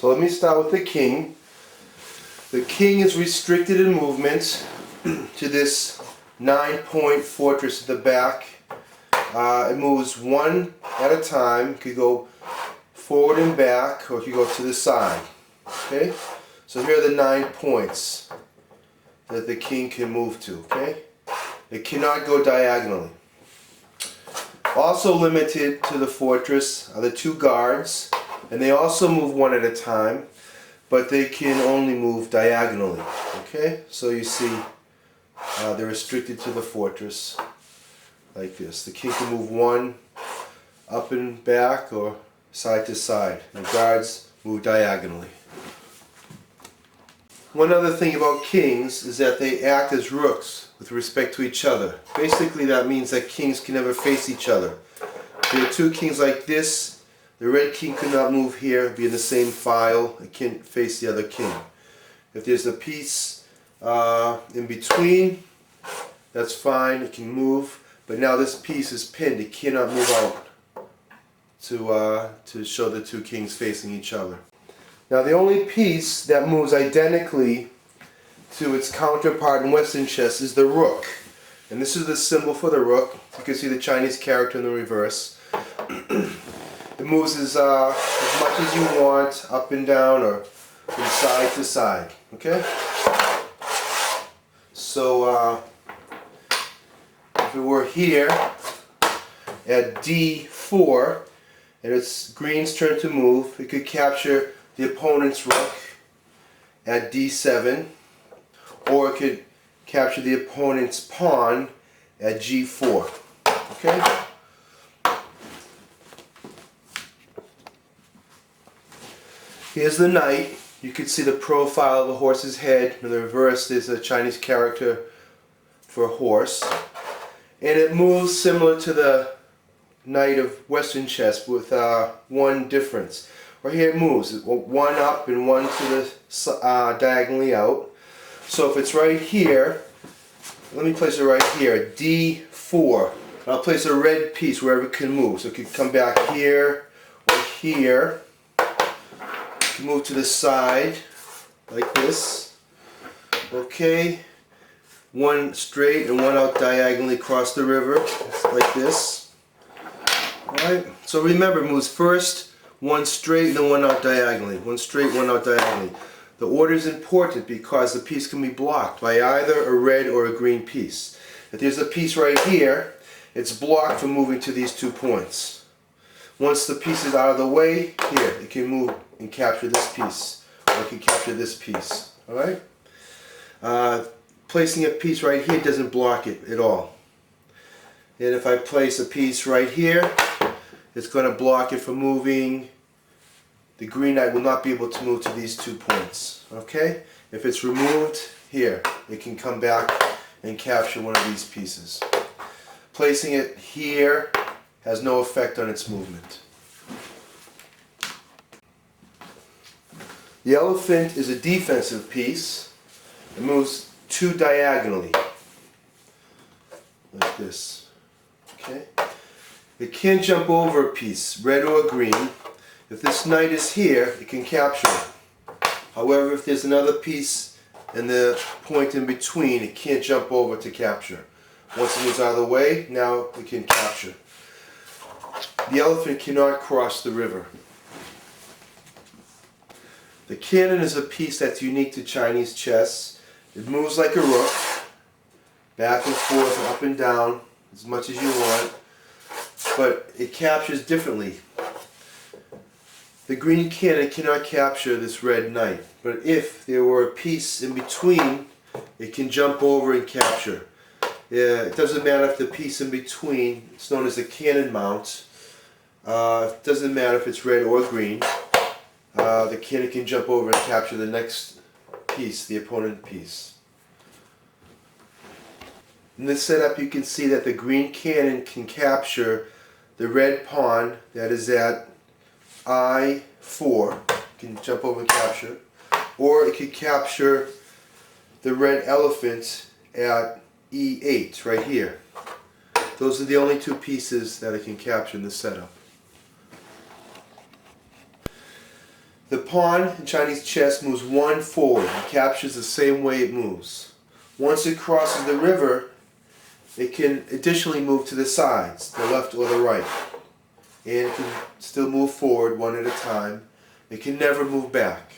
So let me start with the king. The king is restricted in movement to this 9-point fortress at the back. It moves one at a time. It could go forward and back, or it could go to the side. Okay? So here are the 9 points that the king can move to. Okay? It cannot go diagonally. Also limited to the fortress are the 2 guards, and they also move one at a time, but they can only move diagonally. Okay? So you see they're restricted to the fortress like this. The king can move one up and back or side to side. The guards move diagonally. One other thing about kings is that they act as rooks with respect to each other. Basically that means that kings can never face each other. If there are 2 kings like this, the red king could not move here, be in the same file, it can't face the other king. If there's a piece in between, that's fine, it can move, but now this piece is pinned, it cannot move out to show the 2 kings facing each other. Now the only piece that moves identically to its counterpart in Western chess is the rook. And this is the symbol for the rook. You can see the Chinese character in the reverse. It moves as much as you want, up and down or from side to side. Okay? So if it were here at D4 and it's green's turn to move, it could capture the opponent's rook at D7, or it could capture the opponent's pawn at G4. Okay? Here's the knight. You can see the profile of the horse's head. In the reverse there's a Chinese character for a horse. And it moves similar to the knight of Western chess with one difference. Right here it moves, one up and one to the diagonally out. So if it's right here, let me place it right here, D4. I'll place a red piece wherever it can move. So it could come back here or here. It can move to the side like this. Okay. One straight and one out diagonally across the river, like this. Alright, so remember, it moves first, one straight and then one out diagonally. One straight, one out diagonally. The order is important because the piece can be blocked by either a red or a green piece. If there's a piece right here, it's blocked from moving to these 2 points. Once the piece is out of the way, here, it can move and capture this piece. Or it can capture this piece. Alright? Placing a piece right here doesn't block it at all. And if I place a piece right here, it's going to block it from moving. The green knight will not be able to move to these 2 points. Okay? If it's removed here, it can come back and capture one of these pieces. Placing it here has no effect on its movement. The elephant is a defensive piece. It moves 2 diagonally, like this. Okay? It can jump over a piece, red or green. If this knight is here, it can capture it. However, if there's another piece and the point in between, it can't jump over to capture. Once it moves out of the way, now it can capture. The elephant cannot cross the river. The cannon is a piece that's unique to Chinese chess. It moves like a rook, back and forth, up and down, as much as you want, but it captures differently. The green cannon cannot capture this red knight, but if there were a piece in between, it can jump over and capture. It doesn't matter if the piece in between, it's known as the cannon mount. It doesn't matter if it's red or green. The cannon can jump over and capture the next piece, the opponent piece. In this setup you can see that the green cannon can capture the red pawn that is at I4, can jump over and capture, or it can capture the red elephant at E8 right here. Those are the only 2 pieces that it can capture in this setup. The pawn in Chinese chess moves one forward and captures the same way it moves. Once it crosses the river, it can additionally move to the sides, the left or the right. And it can still move forward one at a time. It can never move back.